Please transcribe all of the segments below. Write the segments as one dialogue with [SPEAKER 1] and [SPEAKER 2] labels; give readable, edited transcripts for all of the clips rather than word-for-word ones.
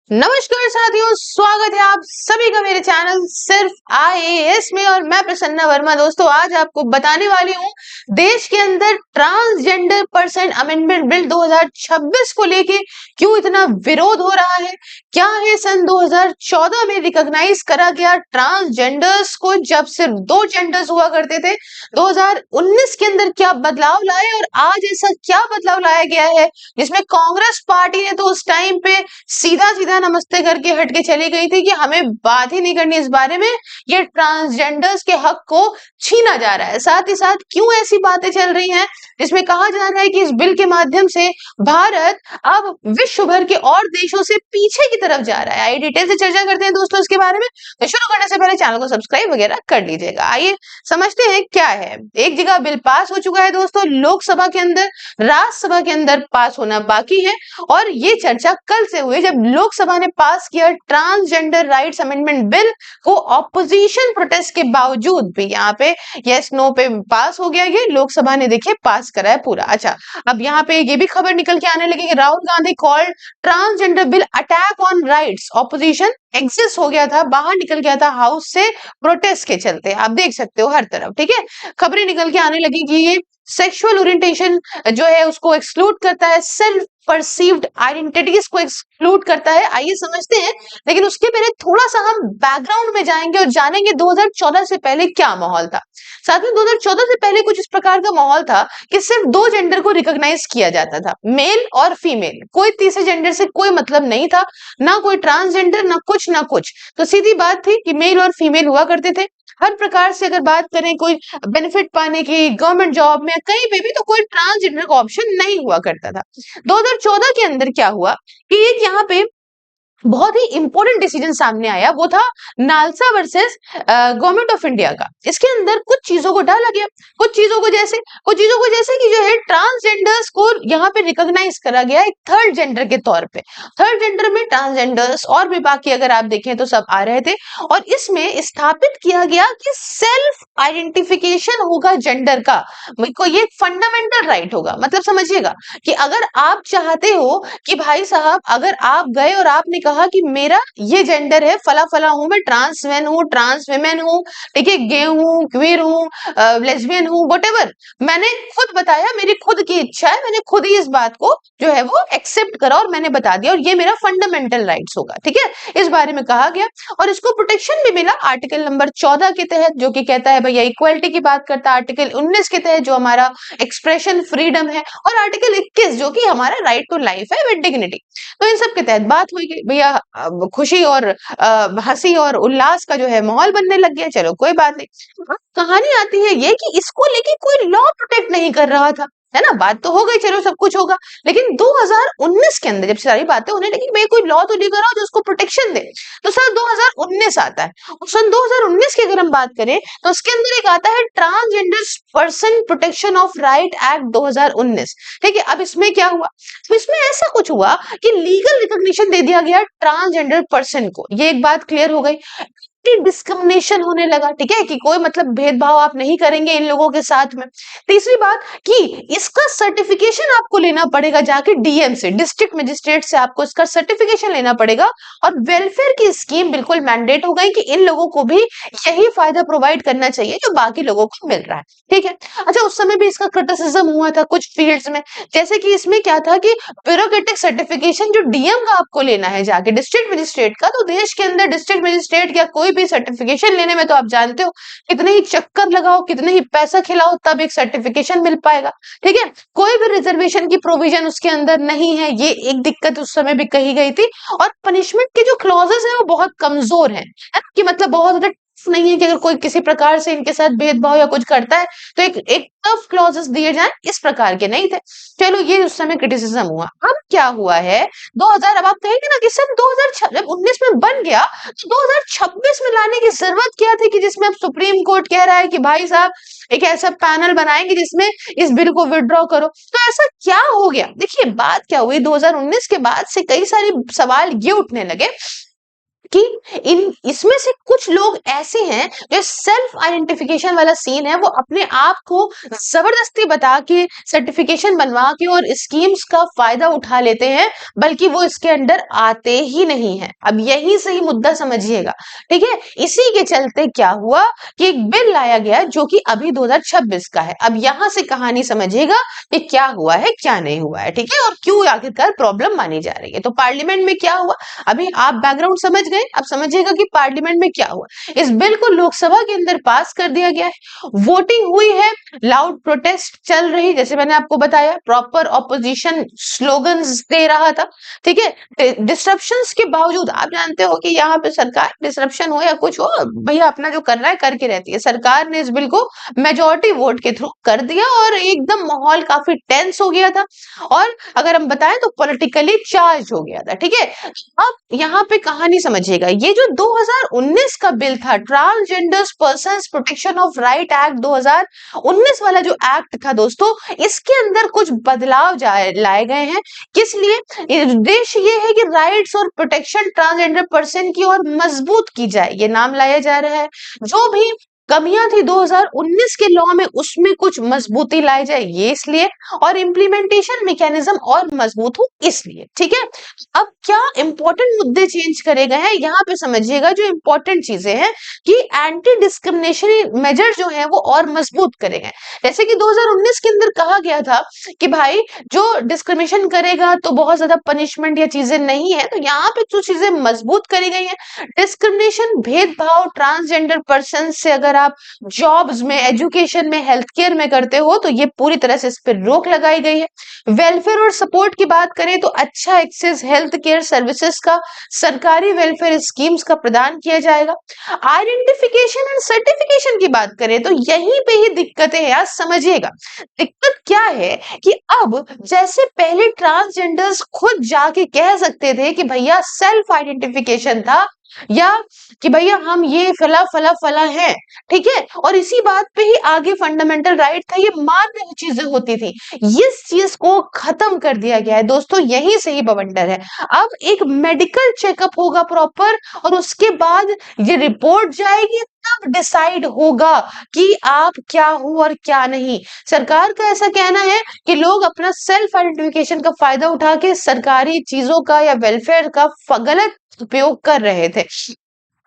[SPEAKER 1] नमस्कार साथियों, स्वागत है आप सभी का मेरे चैनल सिर्फ आईएएस में। और मैं प्रसन्ना वर्मा। दोस्तों, आज आपको बताने वाली हूँ देश के अंदर ट्रांसजेंडर पर्सन अमेंडमेंट बिल 2026 को लेके क्यों इतना विरोध हो रहा है। क्या है सन 2014 में रिकॉग्नाइज करा गया ट्रांसजेंडर्स को, जब सिर्फ 2 जेंडर्स हुआ करते थे। 2019 के अंदर क्या बदलाव लाए और आज ऐसा क्या बदलाव लाया गया है, जिसमें कांग्रेस पार्टी ने तो उस टाइम पे सीधा सीधा नमस्ते करके हट के चली गई थी कि हमें बात ही नहीं करनी इस बारे में, ये ट्रांसजेंडर्स के हक को छीना जा रहा है। साथ ही साथ क्यों ऐसी बातें चल रही हैं, जिसमें कहा जा रहा है कि इस बिल के माध्यम से भारत अब विश्व भर के और देशों से पीछे की तरफ जा रहा है। आइए डिटेल से चर्चा करते हैं दोस्तों इसके बारे में। तो शुरू करने से पहले चैनल को सब्सक्राइब वगैरह कर लीजिएगा। आइए समझते हैं क्या है। एक जगह बिल पास हो चुका है दोस्तों, लोकसभा के अंदर, राज्यसभा के अंदर पास होना बाकी है। और ये चर्चा कल से हुई जब लोकसभा ने पास किया ट्रांसजेंडर राइट्स अमेंडमेंट बिल को ऑपोजिशन प्रोटेस्ट के बावजूद भी। यहाँ पे यस नो पे पास हो गया, ये लोकसभा ने देखिए पास करा है पूरा। अच्छा, अब यहाँ पे ये भी खबर निकल के आने लगी कि Rahul Gandhi called transgender bill attack on rights. Opposition exist हो गया था, बाहर निकल गया था हाउस से प्रोटेस्ट के चलते। आप देख सकते हो हर तरफ, ठीक है, खबरें निकल के आने लगी कि ये सेक्सुअल ओरिएंटेशन जो है उसको एक्सक्लूड करता है, सेल्फ परसीव्ड आइडेंटिटीज को एक्सक्लूड करता है। आइए समझते हैं, लेकिन उसके पहले थोड़ा सा हम बैकग्राउंड में जाएंगे और जानेंगे 2014 से पहले क्या माहौल था। साथ में 2014 से पहले कुछ इस प्रकार का माहौल था कि सिर्फ 2 जेंडर को रिकॉग्नाइज किया जाता था, मेल और फीमेल। कोई तीसरे जेंडर से कोई मतलब नहीं था, ना कोई ट्रांसजेंडर, ना कुछ ना कुछ। तो सीधी बात थी कि मेल और फीमेल हुआ करते थे। हर प्रकार से अगर बात करें कोई बेनिफिट पाने की, गवर्नमेंट जॉब में कहीं पे भी, तो कोई ट्रांसजेंडर का ऑप्शन नहीं हुआ करता था। 2014 के अंदर क्या हुआ कि एक यहाँ पे बहुत ही इंपॉर्टेंट डिसीजन सामने आया, वो था NALSA versus government of India का। इसके अंदर कुछ चीजों को डाला गया, कुछ चीजों को जैसे कि जो है ट्रांसजेंडर्स को यहाँ पे रिकॉग्नाइज करा गया एक थर्ड जेंडर के तौर पे। थर्ड जेंडर में ट्रांसजेंडर्स और भी बाकी अगर आप देखें तो सब आ रहे थे। और इसमें स्थापित किया गया कि सेल्फ आइडेंटिफिकेशन होगा जेंडर का, को ये फंडामेंटल राइट होगा। मतलब समझिएगा कि अगर आप चाहते हो कि भाई साहब, अगर आप गए और आपने कहा कि मेरा ये जेंडर है, फला फला हूं, मैं ट्रांस मैन हूं, ट्रांस विमेन हूं, ठीक है, गे हूं, क्वीर हूं, लेस्बियन हूं, व्हाटएवर, मैंने खुद बताया, मेरी खुद की इच्छा है, मैंने खुद ही इस बात को जो है वो एक्सेप्ट करा और मैंने बता दिया, और ये मेरा फंडामेंटल राइट्स होगा, ठीक है, इस बारे में कहा गया। और इसको प्रोटेक्शन भी मिला आर्टिकल नंबर 14 के तहत, जो कि कहता है भैया इक्वलिटी की बात करता है, आर्टिकल 19 के तहत जो हमारा एक्सप्रेशन फ्रीडम है, और आर्टिकल 21 जो कि हमारा राइट टू लाइफ है विद डिग्निटी। तो इन सब के तहत बात हुई कि भैया खुशी और हंसी और उल्लास का जो है माहौल बनने लग गया। चलो कोई बात नहीं। अब कहानी आती है ये कि इसको लेके कोई लॉ प्रोटेक्ट नहीं कर रहा था, है ना। बात तो हो गई, चलो सब कुछ होगा, लेकिन 2019 के अंदर जब सारी बातें होने लगी, भाई कोई लॉ तो लेकर आओ जो उसको प्रोटेक्शन दे। तो सन 2019 आता है, और सन 2019 की अगर हम बात करें तो उसके अंदर एक आता है transgender person protection of right act 2019, ठीक है। अब इसमें क्या हुआ, तो इसमें ऐसा कुछ हुआ कि लीगल रिकॉग्निशन दे दिया गया ट्रांसजेंडर पर्सन को। ये एक बात क्लियर हो गई। डिस्क्रिमिनेशन होने लगा, ठीक है, कि कोई मतलब भेदभाव आप नहीं करेंगे इन लोगों के साथ में। तीसरी बात कि इसका सर्टिफिकेशन आपको लेना पड़ेगा जाके डीएम से, डिस्ट्रिक्ट मजिस्ट्रेट से आपको इसका सर्टिफिकेशन लेना पड़ेगा। और वेलफेयर की स्कीम बिल्कुल मैंडेट हो गई कि इन लोगों को भी यही फायदा प्रोवाइड करना चाहिए जो बाकी लोगों को मिल रहा है, ठीक है। अच्छा, उस समय भी इसका क्रिटिसिज्म हुआ था कुछ फील्ड्स में, जैसे कि इसमें क्या था कि ब्यूरोक्रेटिक सर्टिफिकेशन जो डीएम का आपको लेना है जाके डिस्ट्रिक्ट मजिस्ट्रेट का, तो देश के अंदर डिस्ट्रिक्ट मजिस्ट्रेट या कोई भी सर्टिफिकेशन लेने में तो आप जानते हो कितने ही चक्कर लगाओ, कितने ही पैसा खिलाओ, तब एक सर्टिफिकेशन मिल पाएगा, ठीक है। कोई भी रिजर्वेशन की प्रोविजन उसके अंदर नहीं है, ये एक दिक्कत उस समय भी कही गई थी। और पनिशमेंट के जो क्लॉजेस हैं वो बहुत कमजोर हैं, है ना, कि मतलब बहुत ज्यादा नहीं है कि अगर कोई किसी प्रकार से इनके साथ भेदभाव या कुछ करता है तो एक टफ क्लॉजेस दिए जाएं, इस प्रकार के नहीं थे। चलो ये उस समय क्रिटिसिज्म हुआ। अब क्या हुआ है 2000, अब आप कहेंगे ना कि सन 2019 में बन गया, तो 2026 में लाने की जरूरत क्या थी, कि जिसमें अब सुप्रीम कोर्ट कह रहा है कि भाई साहब एक ऐसा पैनल बनाएंगे जिसमें इस बिल को विड्रॉ करो। तो ऐसा क्या हो गया, देखिए बात क्या हुई, 2019 के बाद से कई सारे सवाल ये उठने लगे कि इन इसमें से कुछ लोग ऐसे हैं जो सेल्फ आइडेंटिफिकेशन वाला सीन है वो अपने आप को जबरदस्ती बता के सर्टिफिकेशन बनवा के और स्कीम्स का फायदा उठा लेते हैं, बल्कि वो इसके अंडर आते ही नहीं है। अब यही सही मुद्दा समझिएगा, ठीक है। इसी के चलते क्या हुआ कि एक बिल लाया गया जो कि अभी 2026 का है। अब यहां से कहानी समझिएगा कि क्या हुआ है क्या नहीं हुआ है, ठीक है, और क्यों आखिरकार प्रॉब्लम मानी जा रही है। तो पार्लियामेंट में क्या हुआ, अभी आप बैकग्राउंड समझ गए, अब समझिएगा कि पार्लियामेंट में क्या हुआ। इस बिल को लोकसभा के अंदर पास कर दिया गया है, वोटिंग हुई है, लाउड प्रोटेस्ट चल रही, जैसे मैंने आपको बताया, प्रॉपर ऑपोजिशन स्लोगन्स दे रहा था, ठीक है। डिस्ट्रप्शंस के बावजूद, आप जानते हो कि यहाँ पे सरकार डिस्ट्रप्शन हो या कुछ हो, भैया अपना जो करना है करके रहती है। सरकार ने इस बिल को मेजोरिटी वोट के थ्रू कर दिया और एकदम माहौल काफी टेंस हो गया था, और अगर हम बताएं तो पॉलिटिकली चार्ज हो गया था, ठीक है। अब यहाँ पे कहानी समझिएगा, ये जो 2019 का बिल था, transgenders persons protection of right act 2019 वाला जो एक्ट था दोस्तों, इसके अंदर कुछ बदलाव लाए गए हैं। किस लिए? उद्देश्य ये है कि राइट्स और प्रोटेक्शन ट्रांसजेंडर पर्सन की और मजबूत की जाए, ये नाम लाया जा रहा है। जो भी कमियां थी 2019 के लॉ में, उसमें कुछ मजबूती लाई जाए, ये इसलिए, और इम्प्लीमेंटेशन मैकेनिज्म और मजबूत हो इसलिए, ठीक है। अब क्या इंपॉर्टेंट मुद्दे चेंज करे गए हैं, यहाँ पे समझिएगा जो इंपॉर्टेंट चीजें हैं कि एंटी डिस्क्रिमिनेशन मेजर जो है वो और मजबूत करे गए। जैसे कि 2019 के अंदर कहा गया था कि भाई जो डिस्क्रिमिनेशन करेगा तो बहुत ज्यादा पनिशमेंट या चीजें नहीं है, तो यहाँ पे जो चीजें मजबूत करी गई है, डिस्क्रिमिनेशन भेदभाव ट्रांसजेंडर पर्सन से अगर आप जॉब्स में, एजुकेशन में, हेल्थ केयर में करते हो तो ये पूरी तरह से इस पर रोक लगाई गई है। वेलफेयर और सपोर्ट की बात करें तो अच्छा एक्सेस हेल्थ केयर सर्विसेज का, सरकारी वेलफेयर स्कीम्स का प्रदान किया जाएगा। आइडेंटिफिकेशन एंड सर्टिफिकेशन की बात करें तो यहीं पे ही दिक्कतें हैं, यार समझिएगा। दिक्कत क्या है कि अब जैसे पहले ट्रांसजेंडर्स खुद जाके कह सकते थे कि भैया सेल्फ आइडेंटिफिकेशन था, या कि भैया हम ये फला फला फला है, ठीक है, और इसी बात पे ही आगे फंडामेंटल राइट था, ये मान्य चीजें होती थी, इस चीज को खत्म कर दिया गया है दोस्तों, यही सही बवंडर है। अब एक मेडिकल चेकअप होगा प्रॉपर, और उसके बाद ये रिपोर्ट जाएगी, तब डिसाइड होगा कि आप क्या हो और क्या नहीं। सरकार का ऐसा कहना है कि लोग अपना सेल्फ आइडेंटिफिकेशन का फायदा उठा के सरकारी चीजों का या वेलफेयर का गलत उपयोग कर रहे थे,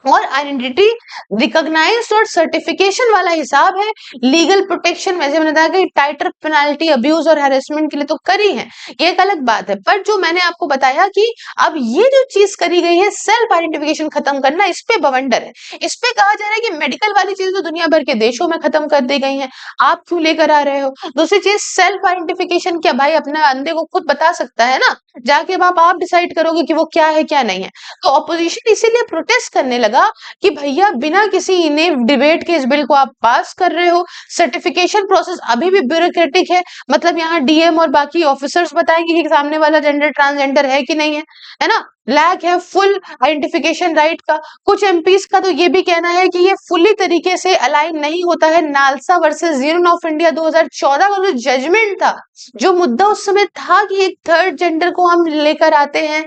[SPEAKER 1] और आइडेंटिटी रिकॉग्नाइज्ड और सर्टिफिकेशन वाला हिसाब है। लीगल प्रोटेक्शन वैसे मैंने बताया कि टाइटर पेनाल्टी अब्यूज और हैरेसमेंट के लिए तो करी है, ये एक अलग बात है, पर जो मैंने आपको बताया कि अब ये जो चीज करी गई है सेल्फ आइडेंटिफिकेशन खत्म करना, इस पे बवंडर है। इस पे कहा जा रहा है कि मेडिकल वाली चीज तो दुनिया भर के देशों में खत्म कर दी गई है, आप क्यों लेकर आ रहे हो। दूसरी चीज सेल्फ आइडेंटिफिकेशन, क्या भाई अपने अंधे को खुद बता सकता है ना, जाके आप डिसाइड करोगे कि वो क्या है क्या नहीं है। तो ऑपोजिशन इसीलिए प्रोटेस्ट करने लगा कि भैया बिना किसी ने डिबेट के इस बिल को आप पास कर रहे हो। सर्टिफिकेशन प्रोसेस अभी भी ब्यूरोक्रेटिक है, मतलब यहाँ डीएम और बाकी ऑफिसर्स बताएंगे कि सामने वाला जेंडर ट्रांसजेंडर है कि नहीं है ना। लैक है फुल आइडेंटिफिकेशन राइट का। कुछ एमपीज का तो ये भी कहना है कि ये फुली तरीके से अलाइन नहीं होता है NALSA versus union of India 2014 का जो जजमेंट था, जो मुद्दा उस समय था कि एक थर्ड जेंडर को हम लेकर आते हैं,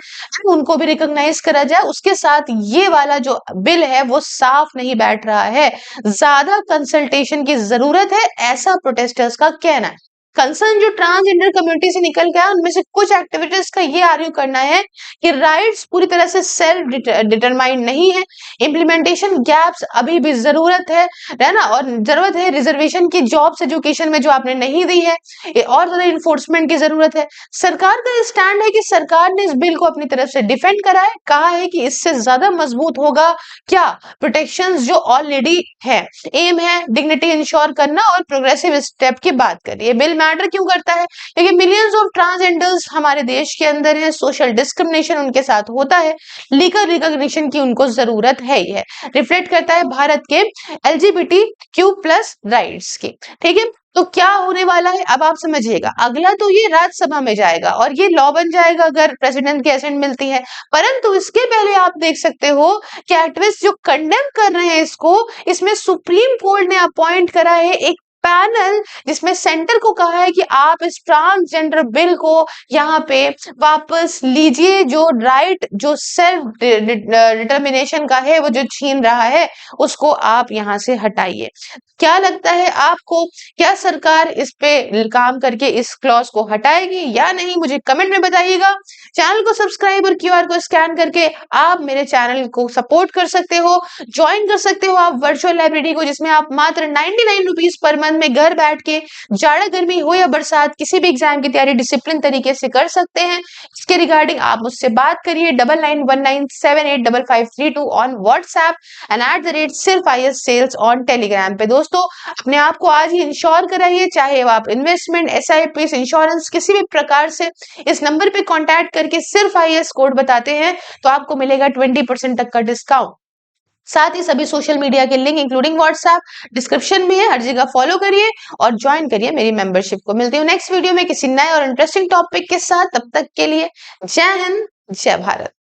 [SPEAKER 1] उनको भी रिकॉग्नाइज करा जाए, उसके साथ ये वाला जो बिल है वो साफ नहीं बैठ रहा है, ज्यादा कंसल्टेशन की जरूरत है, ऐसा प्रोटेस्टर्स का कहना है। कंसर्न जो ट्रांसजेंडर कम्युनिटी से निकल गया, उनमें से कुछ एक्टिविटीज का ये आर्ग्यू करना है कि राइट्स पूरी तरह से सेल्फ डिटरमाइंड नहीं है, इम्प्लीमेंटेशन गैप्स अभी भी जरूरत है ना, और जरूरत है रिजर्वेशन की जॉब्स एजुकेशन में जो आपने नहीं दी है, और ज्यादा इन्फोर्समेंट की जरूरत है। सरकार का स्टैंड है कि सरकार ने इस बिल को अपनी तरफ से डिफेंड करा है, कहा है कि इससे ज्यादा मजबूत होगा क्या प्रोटेक्शंस जो ऑलरेडी है। एम है डिग्निटी इंश्योर करना और प्रोग्रेसिव स्टेप की बात करिए। बिल मैटर क्यों करता है? क्योंकि मिलियंस ऑफ ट्रांसजेंडर्स हमारे देश के अंदर है, सोशल डिस्क्रिमिनेशन उनके साथ होता है, लीगल रिकॉग्निशन की उनको जरूरत है ही है। रिफ्लेक्ट करता है भारत के LGBTQ+ राइट्स की, ठीक है। तो क्या होने वाला है अब आप समझिएगा, अगला तो ये राज्यसभा में जाएगा और ये लॉ बन जाएगा अगर प्रेसिडेंट की एसेंट मिलती है। परंतु इसके पहले आप देख सकते हो कि एक्टिविस्ट जो कंडेम कर रहे हैं इसको, इसमें सुप्रीम कोर्ट ने अपॉइंट करा है एक पैनल जिसमें सेंटर को कहा है कि आप इस ट्रांसजेंडर बिल को यहाँ पे वापस लीजिए, जो राइट जो सेल्फ डिटर्मिनेशन का है वो जो छीन रहा है उसको आप यहाँ से हटाइए। क्या लगता है आपको, क्या सरकार इस पे काम करके इस क्लॉज को हटाएगी या नहीं? मुझे कमेंट में बताइएगा। चैनल को सब्सक्राइब और क्यूआर को स्कैन करके आप मेरे चैनल को सपोर्ट कर सकते हो, ज्वाइन कर सकते हो आप वर्चुअल लाइब्रेरी को, जिसमें आप मात्र 99 रुपीज पर मंथ में घर बैठ के जाड़ा गर्मी हो या बरसात किसी भी एग्जाम की तैयारी डिसिप्लिन तरीके से कर सकते हैं। इसके रिगार्डिंग आप मुझसे बात करिए 9919785532 ऑन व्हाट्सएप एंड @सिर्फ सेल्स ऑन टेलीग्राम पे। दोस्तों अपने आप को आज ही इंश्योर कराइए, चाहे वो आप इन्वेस्टमेंट, एसआईपी, इंश्योरेंस किसी भी प्रकार से इस नंबर पे कांटेक्ट करके सिर्फ IAS कोड बताते हैं तो आपको मिलेगा 20% तक का डिस्काउंट। साथ ही सभी सोशल मीडिया के लिंक इंक्लूडिंग व्हाट्सएप डिस्क्रिप्शन में है, हर जगह फॉलो करिए और ज्वाइन करिए मेरी मेंबरशिप को। मिलती हूँ नेक्स्ट वीडियो में किसी नए और इंटरेस्टिंग टॉपिक के साथ, तब तक के लिए जय हिंद, जय भारत।